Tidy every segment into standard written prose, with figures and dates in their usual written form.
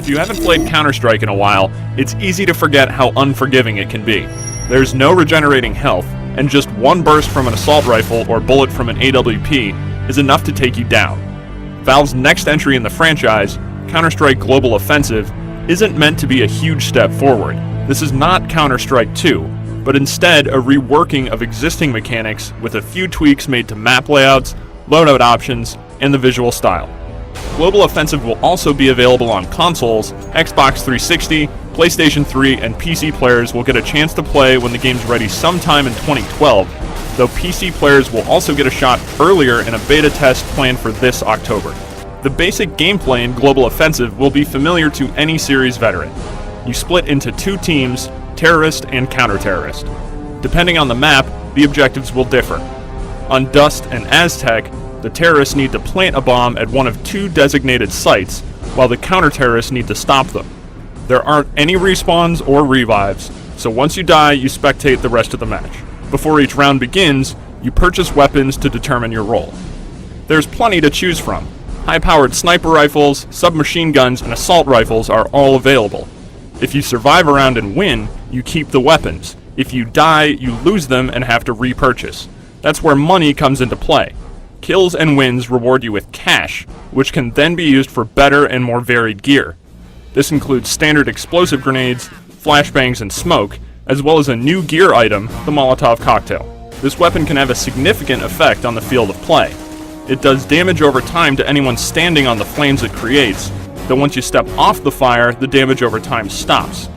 If you haven't played Counter-Strike in a while, it's easy to forget how unforgiving it can be. There's no regenerating health, and just one burst from an assault rifle or bullet from an AWP is enough to take you down. Valve's next entry in the franchise, Counter-Strike Global Offensive, isn't meant to be a huge step forward. This is not Counter-Strike 2, but instead a reworking of existing mechanics with a few tweaks made to map layouts, loadout options, and the visual style. Global Offensive will also be available on consoles. Xbox 360, PlayStation 3, and PC players will get a chance to play when the game's ready sometime in 2012, though PC players will also get a shot earlier in a beta test planned for this October. The basic gameplay in Global Offensive will be familiar to any series veteran. You split into two teams, terrorist and counter-terrorist. Depending on the map, the objectives will differ. On Dust and Aztec, the terrorists need to plant a bomb at one of two designated sites, while the counter-terrorists need to stop them. There aren't any respawns or revives, so once you die, you spectate the rest of the match. Before each round begins, you purchase weapons to determine your role. There's plenty to choose from. High-powered sniper rifles, submachine guns, and assault rifles are all available. If you survive a round and win, you keep the weapons. If you die, you lose them and have to repurchase. That's where money comes into play. Kills and wins reward you with cash, which can then be used for better and more varied gear. This includes standard explosive grenades, flashbangs, and smoke, as well as a new gear item, the Molotov cocktail. This weapon can have a significant effect on the field of play. It does damage over time to anyone standing on the flames it creates, though once you step off the fire, the damage over time stops.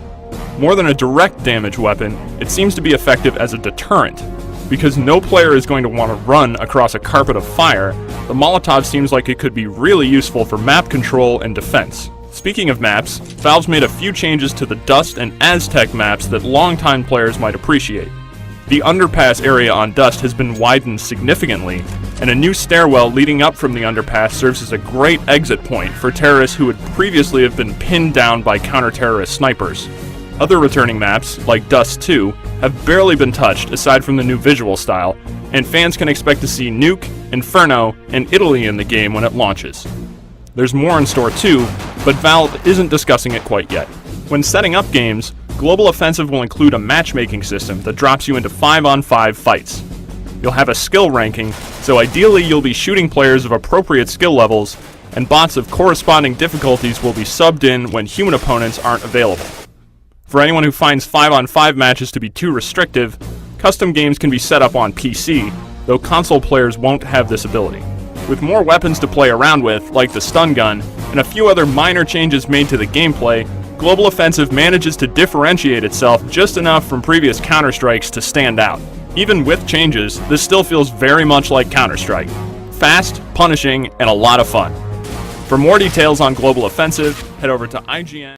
More than a direct damage weapon, it seems to be effective as a deterrent. Because no player is going to want to run across a carpet of fire, the Molotov seems like it could be really useful for map control and defense. Speaking of maps, Valve's made a few changes to the Dust and Aztec maps that longtime players might appreciate. The underpass area on Dust has been widened significantly, and a new stairwell leading up from the underpass serves as a great exit point for terrorists who would previously have been pinned down by counter-terrorist snipers. Other returning maps, like Dust 2, have barely been touched aside from the new visual style, and fans can expect to see Nuke, Inferno, and Italy in the game when it launches. There's more in store too, but Valve isn't discussing it quite yet. When setting up games, Global Offensive will include a matchmaking system that drops you into 5-on-5 fights. You'll have a skill ranking, so ideally you'll be shooting players of appropriate skill levels, and bots of corresponding difficulties will be subbed in when human opponents aren't available. For anyone who finds 5-on-5 matches to be too restrictive, custom games can be set up on PC, though console players won't have this ability. With more weapons to play around with, like the stun gun, and a few other minor changes made to the gameplay, Global Offensive manages to differentiate itself just enough from previous Counter-Strikes to stand out. Even with changes, this still feels very much like Counter-Strike. Fast, punishing, and a lot of fun. For more details on Global Offensive, head over to IGN.